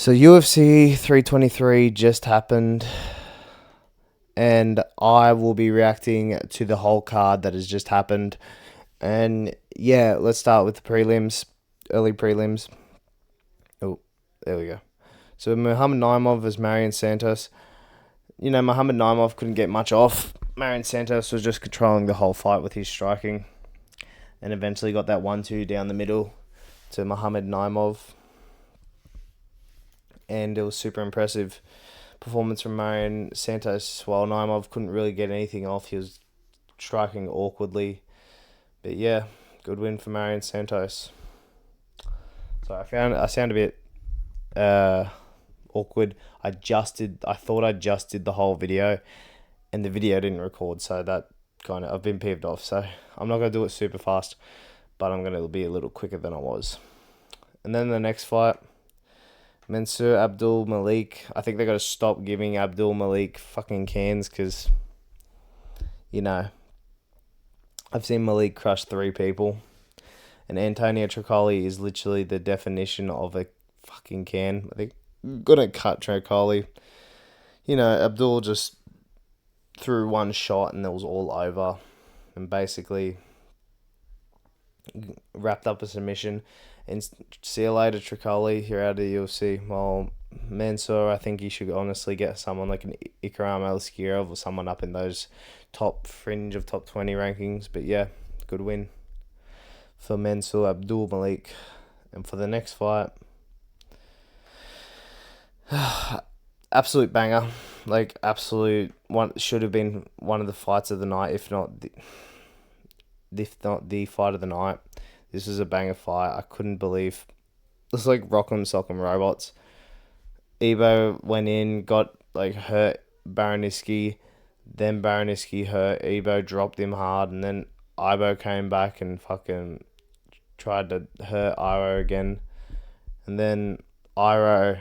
So UFC 323 just happened, and I will be reacting to the whole card that has just happened. And yeah, let's start with the prelims, early prelims. Oh, there we go. So Muhammad Naimov versus Marion Santos. You know, Muhammad Naimov couldn't get much off. Marion Santos was just controlling the whole fight with his striking, and eventually got that 1-2 down the middle to Muhammad Naimov. And it was super impressive performance from Marion Santos. While Naimov couldn't really get anything off, he was striking awkwardly. But yeah, good win for Marion Santos. So I sound a bit awkward. I thought I just did the whole video, and the video didn't record. So that I've been peeved off. So I'm not gonna do it super fast, but I'm gonna be a little quicker than I was. And then the next fight, Mansour Abdul Malik. I think they got to stop giving Abdul Malik fucking cans because, you know, I've seen Malik crush 3 people. And Antonio Tricoli is literally the definition of a fucking can. I think gonna cut Tricoli. You know, Abdul just threw one shot and it was all over. And basically wrapped up a submission. And see you later, Tricoli. You're out of the UFC. Well, Mansour, I think he should honestly get someone like an Ikram Aliskirov or someone up in those top fringe of top 20 rankings. But yeah, good win for Mansour Abdul Malik. And for the next fight, absolute banger. Like, absolute one. Should have been one of the fights of the night, if not the fight of the night. This was a banger fight. I couldn't believe it was like Rock'em Sock'em Robots. Ebo went in, got like hurt Baraniski, then Baraniski hurt. Ebo dropped him hard, and then Ibo came back and fucking tried to hurt Iro again. And then Iro,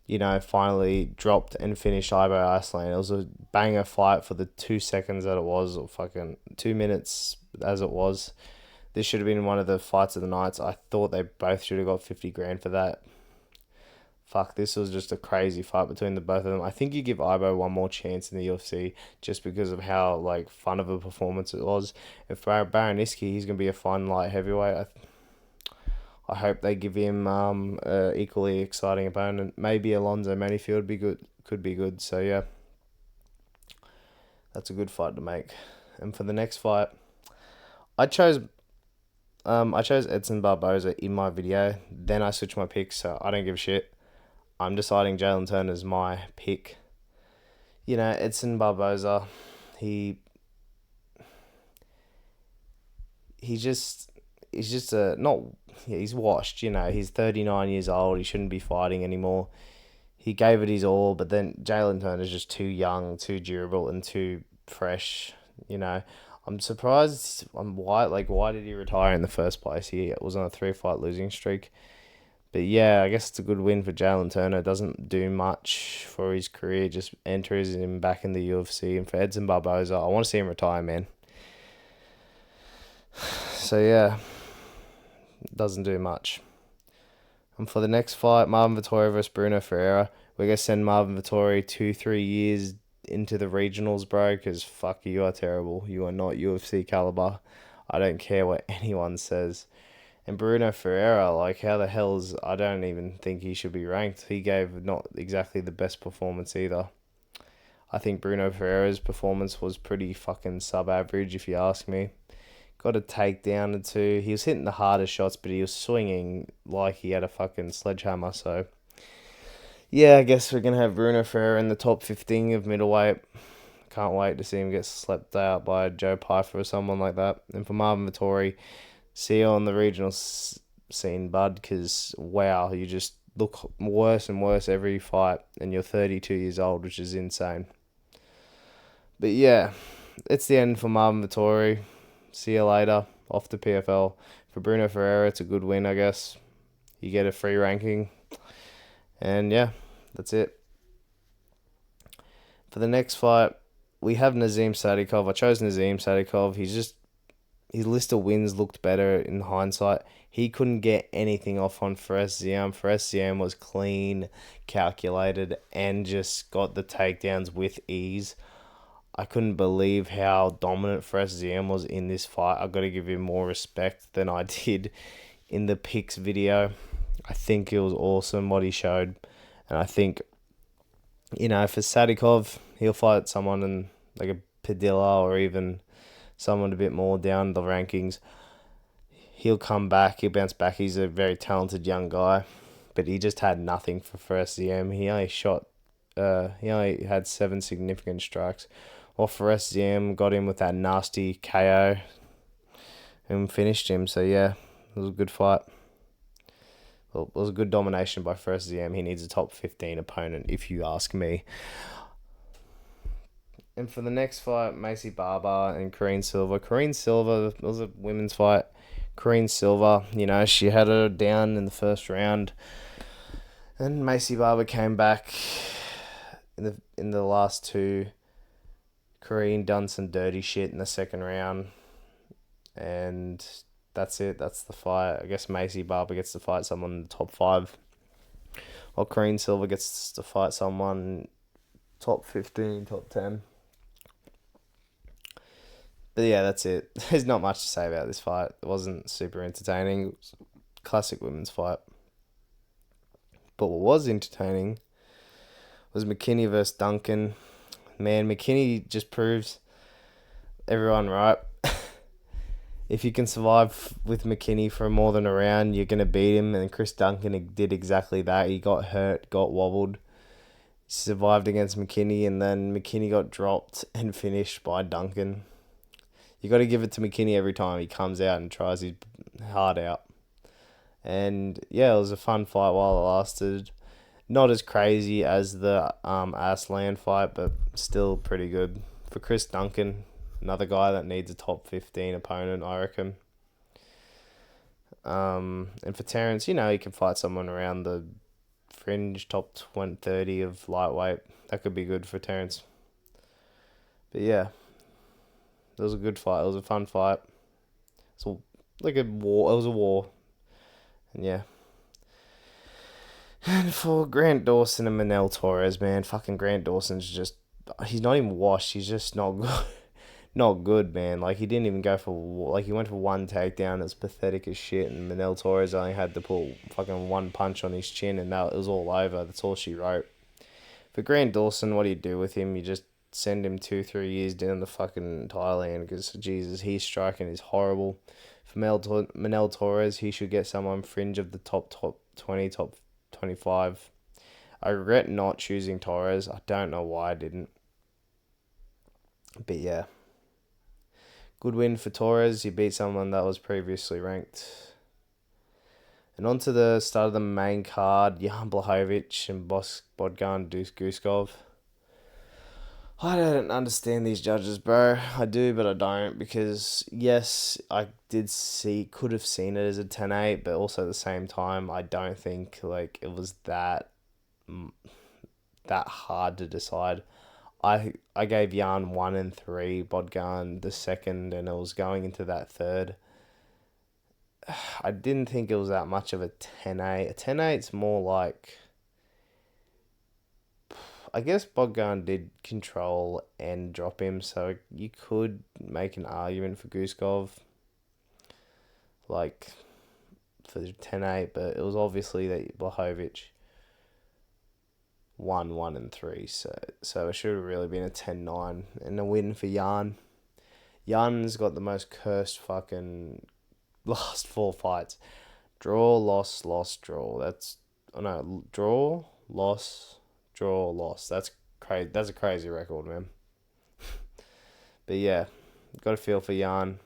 you know, finally dropped and finished Ibo Iceland. It was a banger fight for the 2 seconds that it was, or fucking 2 minutes as it was. This should have been one of the fights of the nights. I thought they both should have got 50 grand for that. Fuck, this was just a crazy fight between the both of them. I think you give Ibo one more chance in the UFC just because of how like fun of a performance it was. If Baraniski, he's gonna be a fun light heavyweight. I hope they give him a equally exciting opponent. Maybe Alonzo Manifield could be good. So yeah, that's a good fight to make. And for the next fight, I chose Edson Barboza in my video. Then I switched my picks, so I don't give a shit. I'm deciding Jalen Turner's my pick. You know, Edson Barboza, he's just a not. Yeah, he's washed. You know, he's 39 years old. He shouldn't be fighting anymore. He gave it his all, but then Jalen Turner's just too young, too durable, and too fresh. You know, I'm surprised on why did he retire in the first place? He was on a 3-fight losing streak. But yeah, I guess it's a good win for Jalen Turner. Doesn't do much for his career, just enters him back in the UFC. And for Edson Barboza, I want to see him retire, man. So yeah, doesn't do much. And for the next fight, Marvin Vettori versus Bruno Ferreira. We're going to send Marvin Vettori 2-3 years into the regionals, bro, because fuck, you are terrible. You are not UFC caliber. I don't care what anyone says. And Bruno Ferreira, like, how the hell's... I don't even think he should be ranked. He gave not exactly the best performance either. I think Bruno Ferreira's performance was pretty fucking sub-average, if you ask me. Got a takedown or 2. He was hitting the hardest shots, but he was swinging like he had a fucking sledgehammer, so... Yeah, I guess we're going to have Bruno Ferreira in the top 15 of middleweight. Can't wait to see him get slept out by Joe Pyfer or someone like that. And for Marvin Vettori... See you on the regional scene, bud, because, wow, you just look worse and worse every fight, and you're 32 years old, which is insane. But, yeah, it's the end for Marvin Vettori. See you later. Off to PFL. For Bruno Ferreira, it's a good win, I guess. You get a free ranking. And, yeah, that's it. For the next fight, we have Nazim Sadikov. I chose Nazim Sadikov. He's just his list of wins looked better in hindsight. He couldn't get anything off on Fares Ziam. Fares Ziam was clean, calculated, and just got the takedowns with ease. I couldn't believe how dominant Fares Ziam was in this fight. I got to give him more respect than I did in the picks video. I think it was awesome what he showed, and I think, for Sadikov, he'll fight someone in like a Padilla or even someone a bit more down the rankings. He'll come back. He'll bounce back. He's a very talented young guy, but he just had nothing for first CM. He only shot. He only had 7 significant strikes. While Fares Ziam got him with that nasty KO and finished him. So yeah, it was a good fight. Well, it was a good domination by Fares Ziam. He needs a top 15 opponent, if you ask me. And for the next fight, Macy Barber and Corrine Silva. Corrine Silva, it was a women's fight. Corrine Silva, she had her down in the first round. And Macy Barber came back in the last two. Corrine done some dirty shit in the second round. And that's it. That's the fight. I guess Macy Barber gets to fight someone in the top 5. While Corrine Silva gets to fight someone top 15, top 10. But yeah, that's it. There's not much to say about this fight. It wasn't super entertaining. It was a classic women's fight. But what was entertaining was McKinney versus Duncan. Man, McKinney just proves everyone right. If you can survive with McKinney for more than a round, you're going to beat him. And Chris Duncan did exactly that. He got hurt, got wobbled, survived against McKinney, and then McKinney got dropped and finished by Duncan. You got to give it to McKinney every time he comes out and tries his heart out. And yeah, it was a fun fight while it lasted. Not as crazy as the Aslan fight, but still pretty good. For Chris Duncan, another guy that needs a top 15 opponent, I reckon. And for Terence, he can fight someone around the fringe top 30 of lightweight. That could be good for Terence. But yeah. It was a good fight. It was a fun fight. So like a war. It was a war. And yeah. And for Grant Dawson and Manel Torres, man, fucking Grant Dawson's just, he's not even washed. He's just not good. Not good, man. Like, he didn't even go for, like, he went for one takedown. It's pathetic as shit. And Manel Torres only had to pull fucking one punch on his chin, and it was all over. That's all she wrote. For Grant Dawson, what do you do with him? You just send him 2-3 years down to fucking Thailand, because Jesus, his striking is horrible. For Manel Torres, he should get someone fringe of the top 20, top 25. I regret not choosing Torres. I don't know why I didn't. But yeah. Good win for Torres. He beat someone that was previously ranked. And on to the start of the main card, Jan Blachowicz and Bogdan Guskov. I don't understand these judges, bro. I do, but I don't, because yes, I could have seen it as a 10-8, but also at the same time, I don't think like it was that hard to decide. I gave Jan 1 and 3, Bogdan the second, and it was going into that third. I didn't think it was that much of a 10-8. A 10-8's more like, I guess Bogdan did control and drop him, so you could make an argument for Guskov, like, for the 10-8, but it was obviously that Blachowicz won 1 and 3, so it should have really been a 10-9, and a win for Jan. Jan's got the most cursed fucking last 4 fights. Draw, loss, loss, draw. Draw, loss, draw, loss. That's crazy. That's a crazy record, man. But yeah, got a feel for Jan.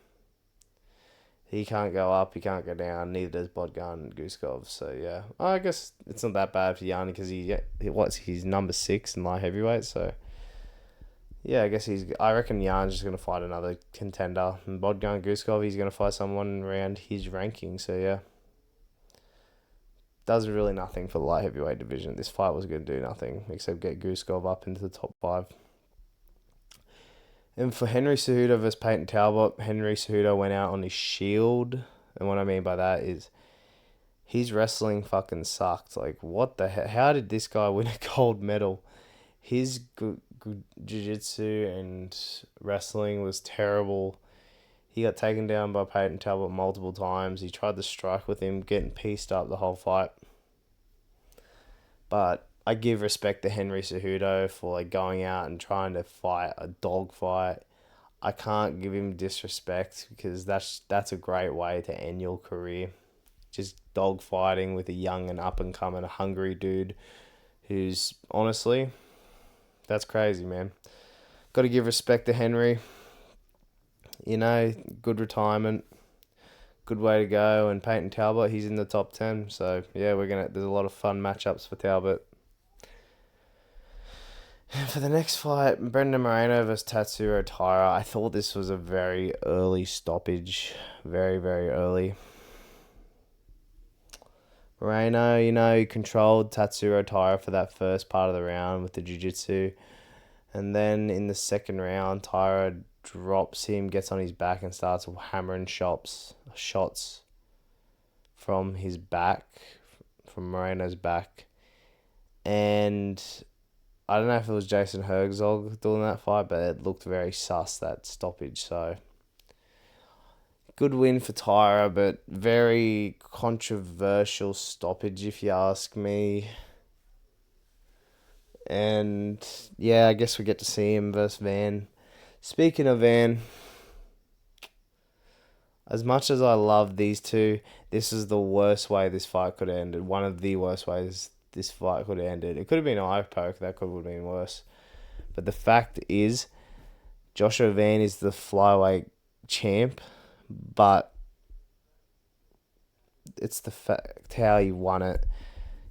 He can't go up, he can't go down. Neither does Bogdan and Guskov. So yeah, I guess it's not that bad for Jan, because he's number 6 in light heavyweight. So yeah, I reckon Jan's just gonna fight another contender, and Bogdan Guskov, he's gonna fight someone around his ranking. So yeah. Does really nothing for the light heavyweight division. This fight was going to do nothing except get Guskov up into the top 5. And for Henry Cejudo versus Peyton Talbot, Henry Cejudo went out on his shield. And what I mean by that is his wrestling fucking sucked. Like, what the hell? How did this guy win a gold medal? His good jiu-jitsu and wrestling was terrible. He got taken down by Peyton Talbot multiple times. He tried to strike with him, getting pieced up the whole fight. But I give respect to Henry Cejudo for like going out and trying to fight a dog fight. I can't give him disrespect because that's a great way to end your career. Just dog fighting with a young and up and coming hungry dude who's honestly, that's crazy, man. Got to give respect to Henry. You know, good retirement, good way to go. And Peyton Talbot, he's in the top 10. So yeah, there's a lot of fun matchups for Talbot. For the next fight, Brendan Moreno versus Tatsuro Taira. I thought this was a very early stoppage. Very, very early. Moreno, he controlled Tatsuro Taira for that first part of the round with the jiu-jitsu. And then in the second round, Taira drops him, gets on his back and starts hammering shots from his back, from Moreno's back. And I don't know if it was Jason Herzog doing that fight, but it looked very sus, that stoppage. So, good win for Taira, but very controversial stoppage, if you ask me. And, yeah, I guess we get to see him versus Van. Speaking of Van, as much as I love these two, this is the worst way this fight could have ended. One of the worst ways this fight could have ended. It could have been an eye poke. That could have been worse. But the fact is, Joshua Van is the flyweight champ, but it's the fact how he won it.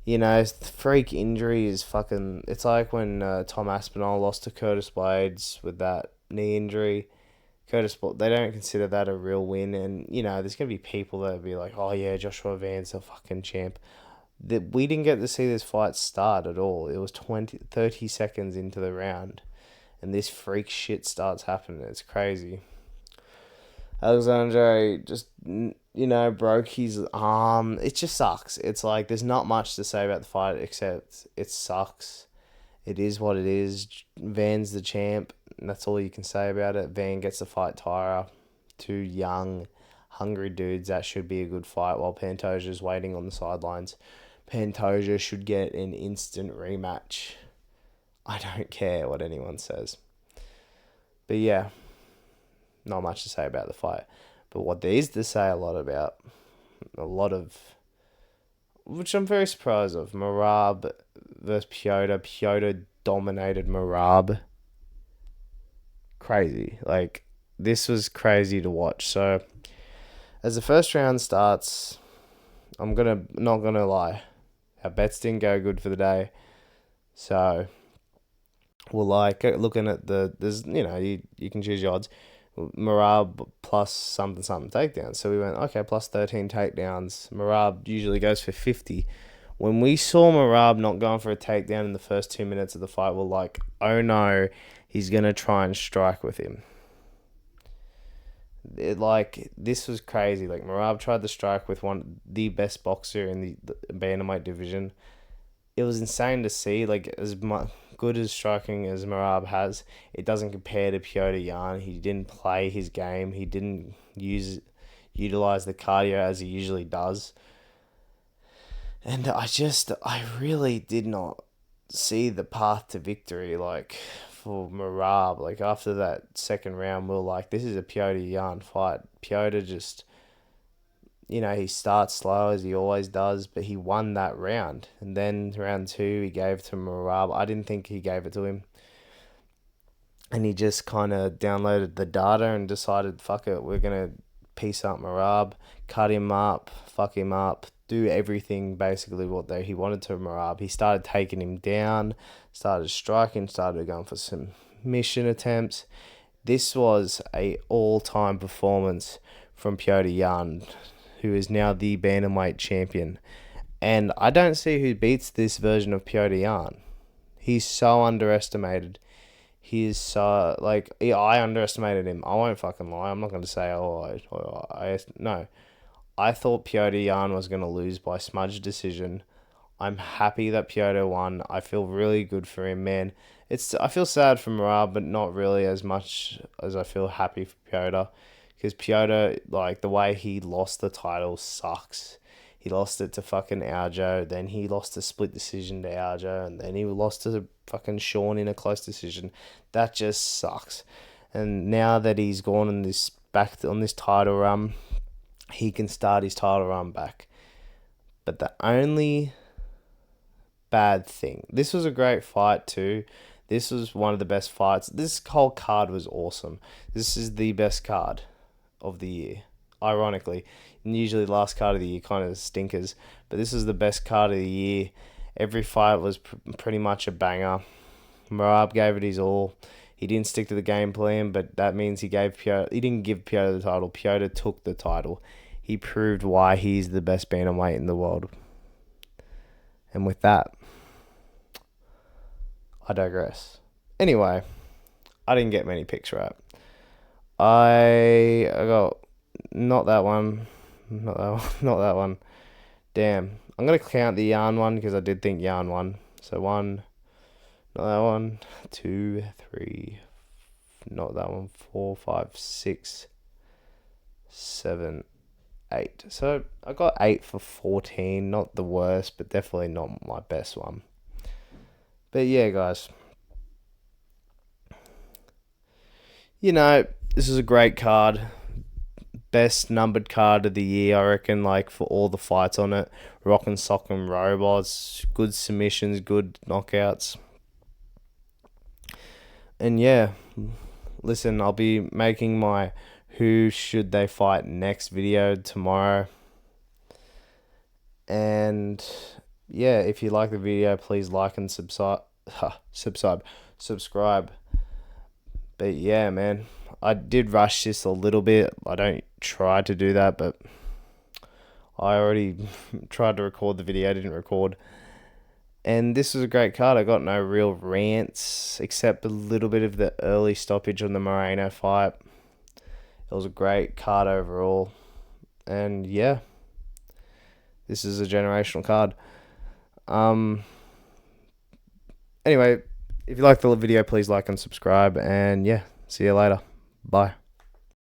The freak injury is fucking... It's like when Tom Aspinall lost to Curtis Blades with that knee injury. They don't consider that a real win. And, there's going to be people that will be like, oh, yeah, Joshua Van's the fucking champ. We didn't get to see this fight start at all. It was 30 seconds into the round. And this freak shit starts happening. It's crazy. Alexandre just, broke his arm. It just sucks. It's like there's not much to say about the fight except it sucks. It is what it is. Van's the champ. And that's all you can say about it. Van gets to fight Taira. Two young, hungry dudes. That should be a good fight while Pantoja's waiting on the sidelines. Pantoja should get an instant rematch. I don't care what anyone says. But yeah, not much to say about the fight. But what there is to say which I'm very surprised of, Merab versus Piotr. Piotr dominated Merab. Crazy. Like, this was crazy to watch. So, as the first round starts, not gonna lie, our bets didn't go good for the day. So, we're looking at there's, you can choose your odds. Merab plus something takedowns. So we went, okay, plus 13 takedowns. Merab usually goes for 50. When we saw Merab not going for a takedown in the first 2 minutes of the fight, we're like, oh no, he's going to try and strike with him. This was crazy. Like, Merab tried to strike with the best boxer in the bantamweight division. It was insane to see. Like, as good as striking as Merab has, it doesn't compare to Piotr Jan. He didn't play his game. He didn't utilize the cardio as he usually does. And I really did not see the path to victory, for Merab. After that second round, we were like, this is a Piotr Jan fight. Piotr just... he starts slow as he always does, but he won that round. And then round 2, he gave to Merab. I didn't think he gave it to him. And he just kind of downloaded the data and decided, fuck it, we're going to piece up Merab, cut him up, fuck him up, do everything basically what he wanted to Merab. He started taking him down, started striking, started going for some mission attempts. This was a all-time performance from Piotr Jan, who is now the bantamweight champion. And I don't see who beats this version of Piotr Jan. He's so underestimated. He is so like yeah, I underestimated him. I won't fucking lie. I'm not going to say no. I thought Piotr Jan was going to lose by smudge decision. I'm happy that Piotr won. I feel really good for him, man. I feel sad for Marab, but not really as much as I feel happy for Piotr, because Piotr, like, the way he lost the title sucks. He lost it to fucking Aljo, then he lost a split decision to Aljo, and then he lost to fucking Sean in a close decision. That just sucks. And now that he's gone on this title run, he can start his title run back. But the only bad thing, this was a great fight too. This was one of the best fights. This whole card was awesome. This is the best card of the year, ironically. And usually last card of the year kind of stinkers, but this is the best card of the year. Every fight was pretty much a banger. Marab gave it his all. He didn't stick to the game plan, but that means he didn't give Piotr the title. Piotr took the title. He proved why he's the best bantamweight in the world. And with that, I digress. Anyway, I didn't get many picks right. I got not that one, not that one, not that one. Damn, I'm gonna count the Yarn one because I did think Yarn won. So one, not that one, 2, 3, not that one, 4, 5, 6, 7, 8. So I got 8 for 14. Not the worst, but definitely not my best one. But yeah, guys. This is a great card. Best numbered card of the year, I reckon, like, for all the fights on it. Rock and sock and robots. Good submissions, good knockouts. And yeah, listen, I'll be making my who should they fight next video tomorrow. And yeah, if you like the video, please like and subscribe. But yeah, man, I did rush this a little bit. I don't try to do that, but I already tried to record the video, didn't record. And this was a great card. I got no real rants, except a little bit of the early stoppage on the Moreno fight. It was a great card overall. And yeah, this is a generational card. Anyway, if you like the video, please like and subscribe. And yeah, see you later. Bye.